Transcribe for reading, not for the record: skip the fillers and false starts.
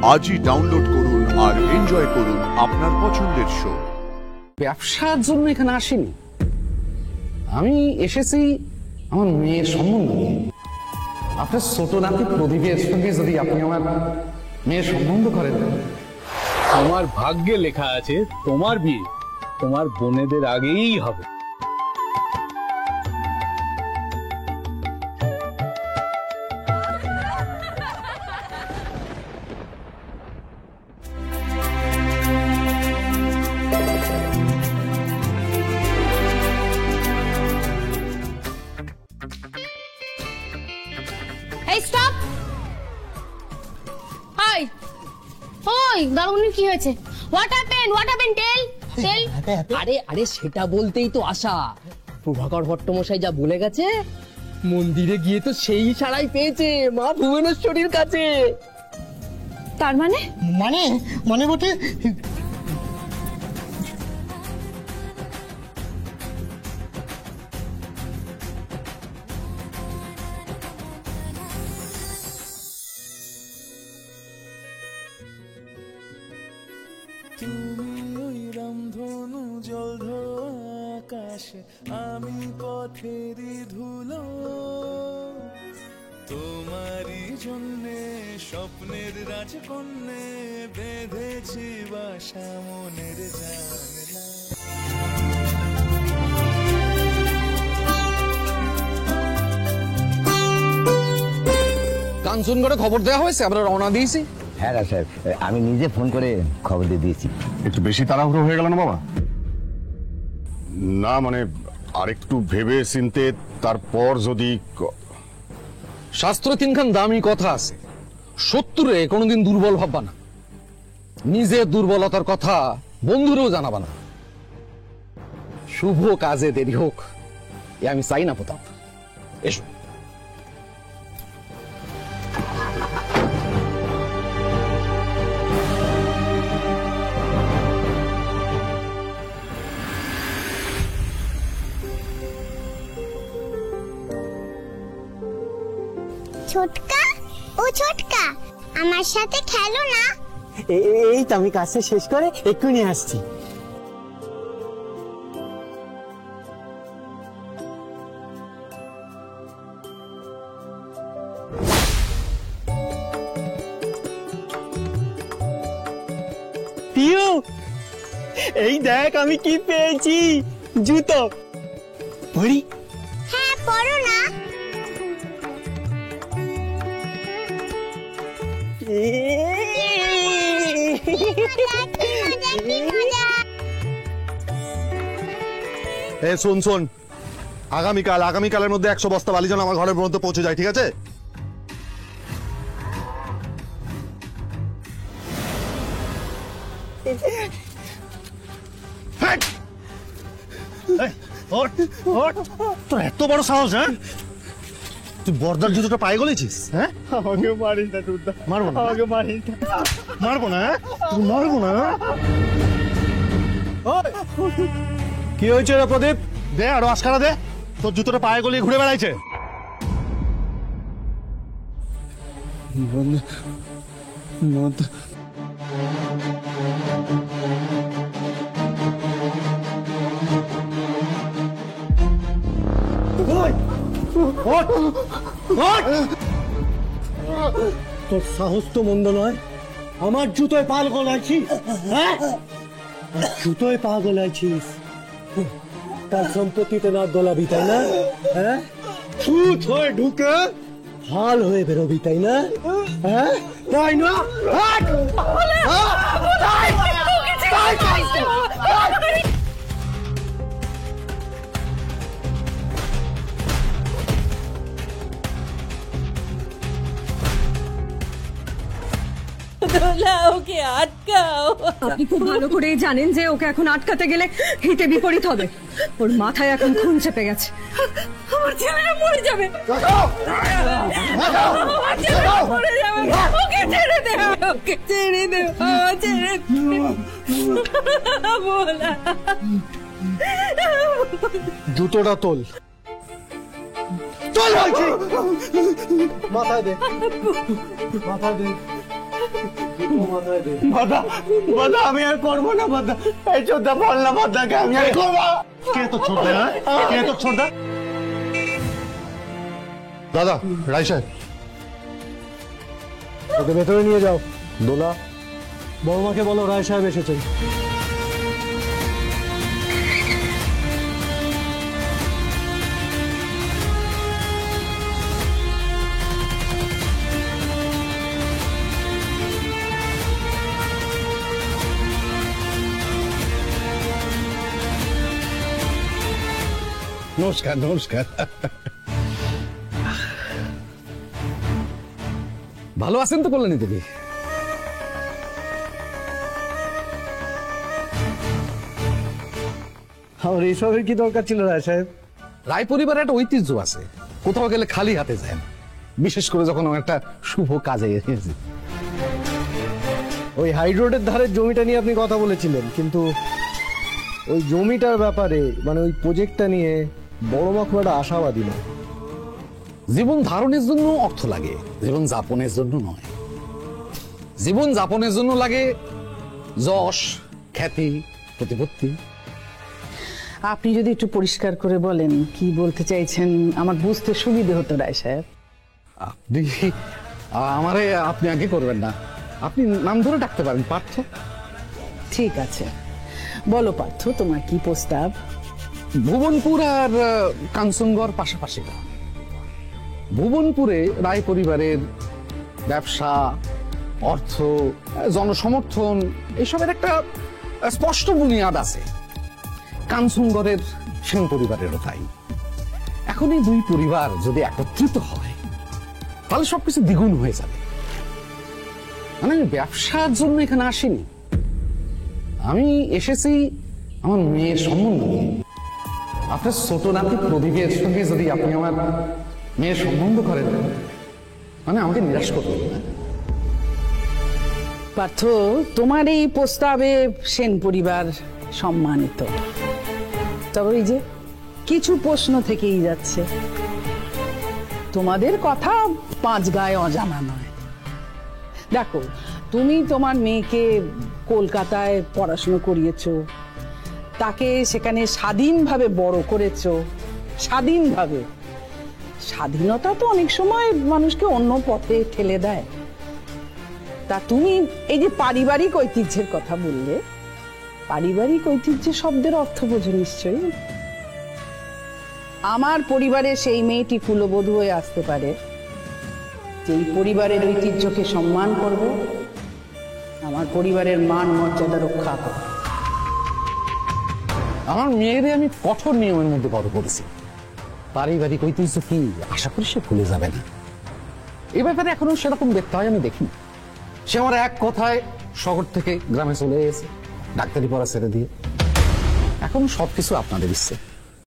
আজই ডাউনলোড করুন আর এনজয় করুন আপনার পছন্দের শো। ব্যবসার জন্য এখানে আসিনি, আমি এসেছি আমার মেয়ের সম্বন্ধ নিয়ে। আপনার ছোট নাতি প্রদীপের সঙ্গে যদি আপনি আমার মেয়ের সম্বন্ধ করেন। তোমার ভাগ্যে লেখা আছে তোমার বিয়ে তোমার বোনেদের আগেই হবে। এই স্টপ! হাই ওই দারুণের কি হয়েছে? হোয়াট হ্যাপেন টেল। আরে আরে সেটা বলতেই তো আশা। প্রভাকর ভট্টমশাই যা বলে গেছে, মন্দিরে গিয়ে তো সেই ইশারাই পেয়েছে মা ভুবনেশ্বরীর কাছে। তার মানে মানে মানে বটে। তুমি ওই রামধনু জলধর আকাশে, আমি পথেরই ধুলো। তোমারই জন্যে স্বপ্নের রাজকন্যে বেঁধেছি বাসা মনের জানলা। কাঞ্চনগড়ে খবর দেওয়া হয়েছে, আমরা রওনা দিয়েছি। হ্যাঁ সাহেব, আমি নিজে ফোন করে খবর দিয়ে দিয়েছি। একটু বেশি তাড়াহুড়ো হয়ে গেল না বাবা? না মানে আরেকটু ভেবে চিনতে, তারপর যদি। শাস্ত্র তিনখান দামি কথা আছে, শত্রুরে কোনোদিন দুর্বল ভাববা না, নিজের দুর্বলতার কথা বন্ধুরেও জানাবা না। শুভ কাজে দেরি হোক এ আমি চাই না প্রতাপ। এসো। ছোটকা, ও ছোটকা, আমার সাথে খেলো না। এই তো আমি কাজটা শেষ করে এক্ষুনি আসছি। পিউ, এই দেখ আমি কি পেয়েছি, জুতো। পরি? হ্যাঁ পড়ো না। শোন শোন, আগামীকালের মধ্যে 100 বস্তা বালি যেন আমার ঘরের পর্যন্ত পৌঁছে যায়, ঠিক আছে? তোর এত বড় সাহস? হ্যাঁ, তুই বর্দার জুতোটা পায়ে গলেছিস? হ্যাঁ, আমাকে মারিস না টুটদা, মারবো না, আমাকে মারিস না, মারবো না, তুই মারবো না। কি হয়েছে রে প্রদীপ? দে আরো আস্কারা দে, তোর জুতোটা পায়ে গলিয়ে ঘুরে বেড়াইছে। তোর সাহস তো মন্দ নয়, আমার জুতোয় পা গলাইছিস। হ্যাঁ, জুতোয় পা গলাইছিস, তার সম্পত্তিতে না গলাবি তাই না? হ্যাঁ, ছুট হয়ে ঢুকে হাল হয়ে বেরোবি তাই না? হ্যাঁ তাই না? ওকে আটকাও। আপনি খুব ভালো করে জানেন যে ওকে এখন আটকাতে গেলে হিতে বিপরীত হবে। ওর মাথায় এখন খুন চেপে গেছে। আমার ছেলেরা মরে যাবে। ওকে ছেড়ে দে, ওকে ছেড়ে দে, ছেড়ে দে। জুতোটা তোল, তোল বলছি। মাথায় দে, মাথায় দে। বাদা বাদা আমি আর করবো না বাদা, এই চোদ্দা বল না বাদাকে আমি আর করবো। কে তো ছোট দা? কে তো ছোট দা? দাদা, রায় সাহেব। ওকে ভেতরে নিয়ে যাও। দোলা, বৌমাকে বলো রায় সাহেব এসেছেন। নমস্কার নমস্কার। ভালো আছেন তো কল্যাণী দেবী? আর এইসবের কি দরকার ছিল রায় সাহেব? রায় পরিবারের একটা ঐতিহ্য আছে, কোথাও গেলে খালি হাতে যায় না, বিশেষ করে যখন একটা শুভ কাজে এসেছে। ওই হাই রোডের ধারের জমিটা নিয়ে আপনি কথা বলেছিলেন, কিন্তু ওই জমিটার ব্যাপারে মানে ওই প্রজেক্টটা নিয়ে বড় মা খুব একটা আশাবাদী না। জীবন ধারণের জন্য অর্থ লাগে, জীবন যাপনের জন্য নয়। জীবন যাপনের জন্য লাগে যশ, খ্যাতি, প্রতিপত্তি। আপনি যদি একটু পরিষ্কার করে বলেন কি বলতে চাইছেন, আমার বুঝতে সুবিধে হতো রায় সাহেব। আপনি আমারে আপনি আগে করবেন না, আপনি নাম ধরে ডাকতে পারেন, পার্থ। ঠিক আছে, বলো পার্থ, তোমার কি প্রস্তাব? ভুবনপুর আর কাঞ্চনগড় পাশাপাশি। ভুবনপুরে রায় পরিবারের ব্যবসা, অর্থ, জনসমর্থন এসবের একটা স্পষ্ট বুনিয়াদ আছে। কাঞ্চনগড়ের সেন পরিবারেরও তাই। এখন এই দুই পরিবার যদি একত্রিত হয় তাহলে সবকিছু দ্বিগুণ হয়ে যাবে। মানে আমি ব্যবসার জন্য এখানে আসিনি, আমি এসেছি আমার মেয়ের সম্বন্ধ নিয়ে। আপনার ছোট নাতি প্রদীপের সঙ্গে যদি আপনি আমার মেয়ের সম্বন্ধ করেন, মানে আমাকে নিরাশ করবেন না। পার্থ, তোমার এই প্রস্তাবে সেন পরিবার সম্মানিত, তবে ওই যে কিছু প্রশ্ন থেকেই যাচ্ছে। তোমাদের কথা পাঁচ গায়ে অজানা নয়। দেখো, তুমি তোমার মেয়েকে কলকাতায় পড়াশোনা করিয়েছো, তাকে সেখানে স্বাধীনভাবে বড় করেছো, স্বাধীনভাবে। স্বাধীনতা তো অনেক সময় মানুষকে অন্য পথে ঠেলে দেয়। তা তুমি এই যে পারিবারিক ঐতিহ্যের কথা বললে, পারিবারিক ঐতিহ্য শব্দের অর্থ বোঝো নিশ্চয়ই। আমার পরিবারে সেই মেয়েটি কুলবধূ হয়ে আসতে পারে যেই পরিবারের ঐতিহ্যকে সম্মান করবে, আমার পরিবারের মান মর্যাদা রক্ষা করবে। আমার মেয়েরে আমি কঠোর নিয়মের মধ্যে বড় করেছি। পারিবারিক ঐতিহ্য কি আশা করি সে ভুলে যাবে না। এই ব্যাপারে এখনো সেরকম দেখতে হয় আমি দেখিনি। সে আমার এক কথায় শহর থেকে গ্রামে চলে এসেছে, ডাক্তারি পড়া ছেড়ে দিয়ে। এখন সবকিছু আপনাদের ইচ্ছে।